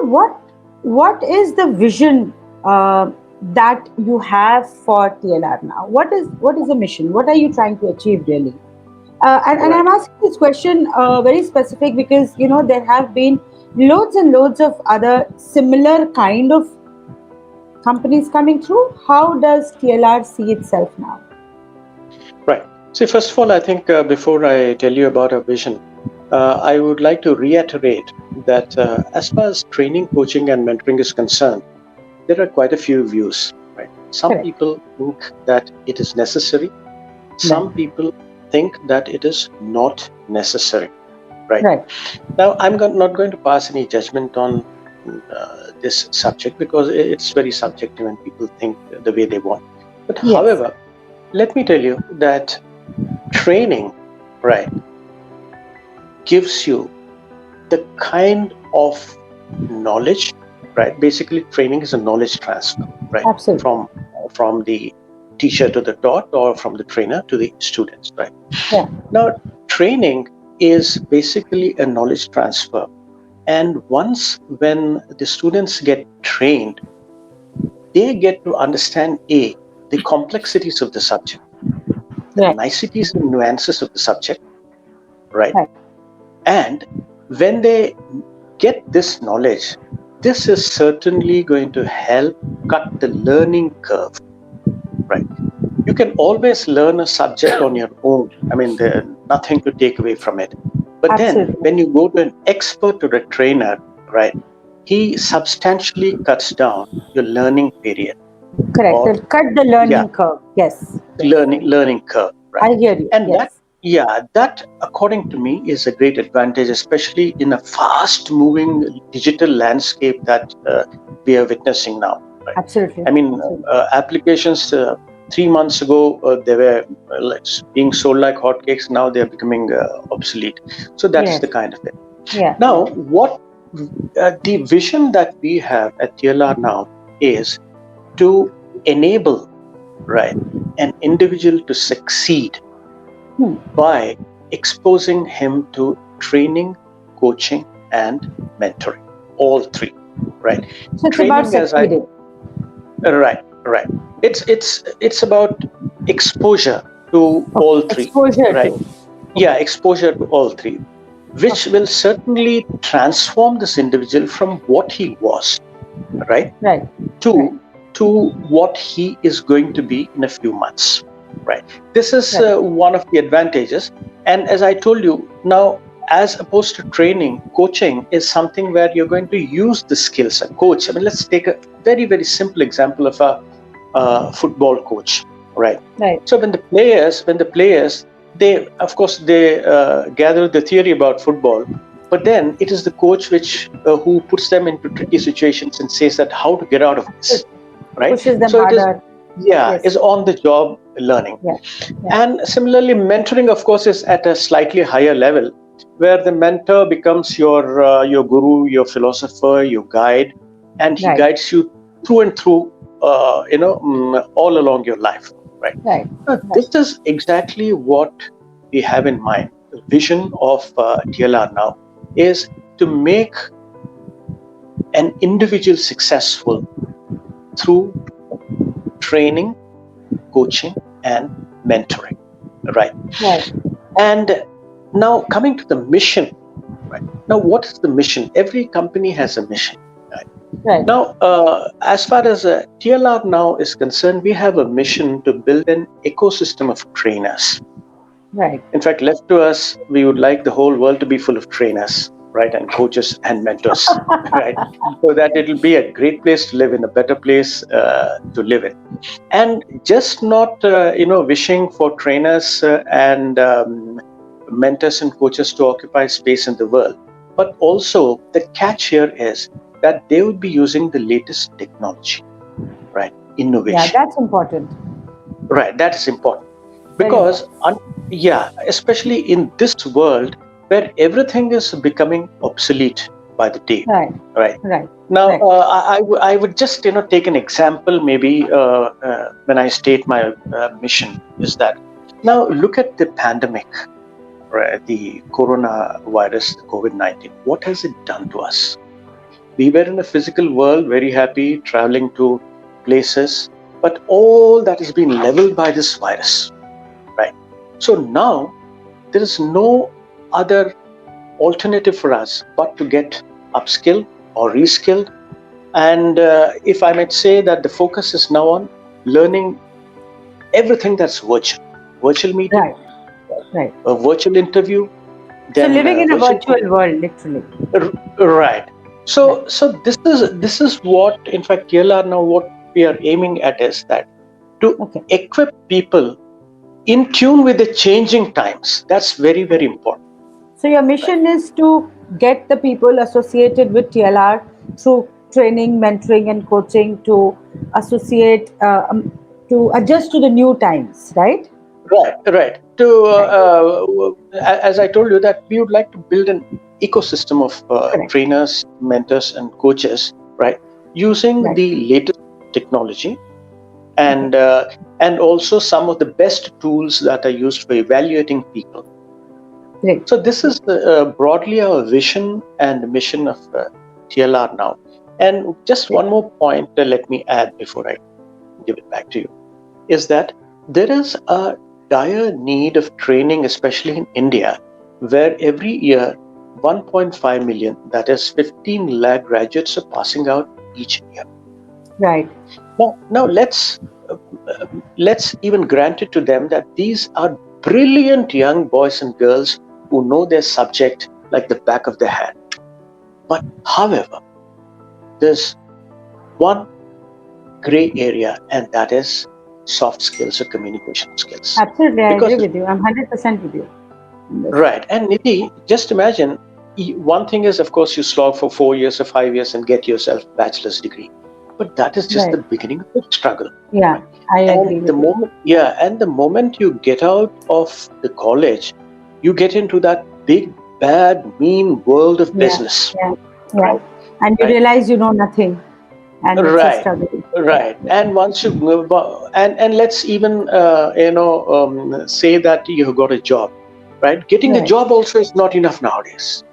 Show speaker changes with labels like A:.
A: what is the vision that you have for TLR now? What is the mission? What are you trying to achieve really? And
B: Right.
A: I'm asking this question very specific because there have been loads and loads of other similar kind of companies coming through. How does TLR see itself now?
B: Right. See, first of all, I think before I tell you about our vision, I would like to reiterate that as far as training, coaching, and mentoring is concerned, there are quite a few views. Right. Some
A: Correct.
B: people think that it is necessary.
A: Right.
B: Some people think that it is not necessary. Right.
A: Right.
B: Now, not going to pass any judgment on this subject because it's very subjective and people think the way they want. But
A: Yes.
B: however, let me tell you that training, right, gives you the kind of knowledge, right? Basically, training is a knowledge transfer, right,
A: Absolutely.
B: from the teacher to the taught or from the trainer to the students, right?
A: Yeah.
B: Now, training is basically a knowledge transfer. And once when the students get trained, they get to understand the complexities of the subject, the
A: Right.
B: niceties and nuances of the subject, right?
A: Right.
B: And when they get this knowledge, this is certainly going to help cut the learning curve, right? You can always learn a subject on your own. I mean, there's nothing to take away from it. But then
A: Absolutely.
B: when you go to an expert or a trainer, right, he substantially cuts down your learning period
A: Correct.
B: or,
A: They'll cut the
B: yeah,
A: learning curve. Yes. Yes.
B: learning curve, right?
A: I hear you.
B: And that,
A: Yes.
B: yeah, that according to me is a great advantage, especially in a fast moving digital landscape that we are witnessing now, right?
A: Absolutely.
B: I mean,
A: Absolutely.
B: applications 3 months ago they were like being sold like hotcakes. Now they are becoming obsolete. So that is
A: Yes.
B: the kind of thing.
A: Yeah.
B: Now,
A: Yeah.
B: what the vision that we have at TLR now is to enable, right, an individual to succeed
A: Hmm.
B: by exposing him to training, coaching, and mentoring. All three, right?
A: So it's about
B: Training, as I
A: succeeding.
B: right. It's about exposure to
A: Okay.
B: all three,
A: Exposure
B: right?
A: to.
B: Yeah,
A: Okay.
B: exposure to all three, which
A: Okay.
B: will certainly transform this individual from what he was, right,
A: Right. Right.
B: to what he is going to be in a few months, right? This is
A: Right.
B: one of the advantages. And as I told you now, as opposed to training, coaching is something where you're going to use the skills. A coach, I mean, let's take a very very simple example of a football coach, right?
A: Right.
B: So when the players, they of course they gather the theory about football, but then it is the coach which who puts them into tricky situations and says that how to get out of this, right?
A: Pushes them
B: So it is,
A: harder.
B: yeah,
A: Yes.
B: is on the job learning.
A: Yeah. Yeah.
B: And similarly, mentoring, of course, is at a slightly higher level, where the mentor becomes your guru, your philosopher, your guide, and he
A: Right.
B: guides you through and through, all along your life. Right.
A: Right.
B: Now,
A: Right.
B: this is exactly what we have in mind. The vision of TLR now is to make an individual successful through training, coaching, and mentoring. Right.
A: Right.
B: And now coming to the mission, right? Now, what is the mission? Every company has a mission. Right?
A: Right.
B: Now, as far as TLR now is concerned, we have a mission to build an ecosystem of trainers.
A: Right.
B: In fact, left to us, we would like the whole world to be full of trainers, right, and coaches and mentors, right, so that it will be a great place to live in, a better place to live in, and just not wishing for trainers and mentors and coaches to occupy space in the world, but also the catch here is that they would be using the latest technology, right,
A: Yeah.
B: innovation,
A: That's important.
B: right, that is important
A: Very
B: because
A: important.
B: yeah, especially in this world where everything is becoming obsolete by the day,
A: Right.
B: right?
A: Right.
B: Now,
A: Right.
B: I would just take an example. Maybe when I state my mission is that now look at the pandemic, right? The coronavirus, the COVID-19. What has it done to us? We were in a physical world, very happy, traveling to places, but all that has been leveled by this virus, right? So now there is no other alternative for us but to get upskilled or reskilled. And if I might say that the focus is now on learning everything that's virtual meeting,
A: Right. Right.
B: a virtual interview,
A: So
B: then
A: living in a
B: virtual.
A: virtual world, literally.
B: Right.
A: Right.
B: So this is what, in fact, TLR now what we are aiming at is that to
A: Okay.
B: equip people in tune with the changing times. That's very, very important.
A: So your
B: Right.
A: mission is to get the people associated with TLR through training, mentoring, and coaching to associate, to adjust to the new times, right?
B: Right. Right. To
A: Right.
B: as I told you that we would like to build an ecosystem of
A: Correct.
B: trainers, mentors, and coaches. Right. Using
A: Right.
B: the latest technology
A: Okay.
B: and uh, and also some of the best tools that are used for evaluating people.
A: Great.
B: So this is broadly our vision and mission of TLR now. And just
A: Great.
B: one more point, let me add before I give it back to you, is that there is a dire need of training, especially in India, where every year 1.5 million, that is 15 lakh graduates are passing out each year.
A: Right.
B: Now let's even grant it to them that these are brilliant young boys and girls who know their subject like the back of their hand. But however, there's one gray area, and that is soft skills or communication skills.
A: Absolutely, I
B: Because
A: agree with you. I'm 100% with you on this.
B: right, and Nidhi, just imagine, one thing is, of course, you slog for 4 years or 5 years and get yourself a bachelor's degree, but that is just
A: Right.
B: the beginning of the struggle.
A: Yeah,
B: Right?
A: I
B: And
A: agree
B: the
A: with you.
B: moment, yeah, and the moment you get out of the college, you get into that big, bad, mean world of
A: Yeah,
B: business,
A: yeah, yeah.
B: right?
A: And you
B: Right,
A: realize you know nothing, and it's a
B: right,
A: struggle. Yeah,
B: right.
A: yeah.
B: And once you move, and let's even say that you have got a job, right? Getting a
A: Right.
B: job also is not enough nowadays.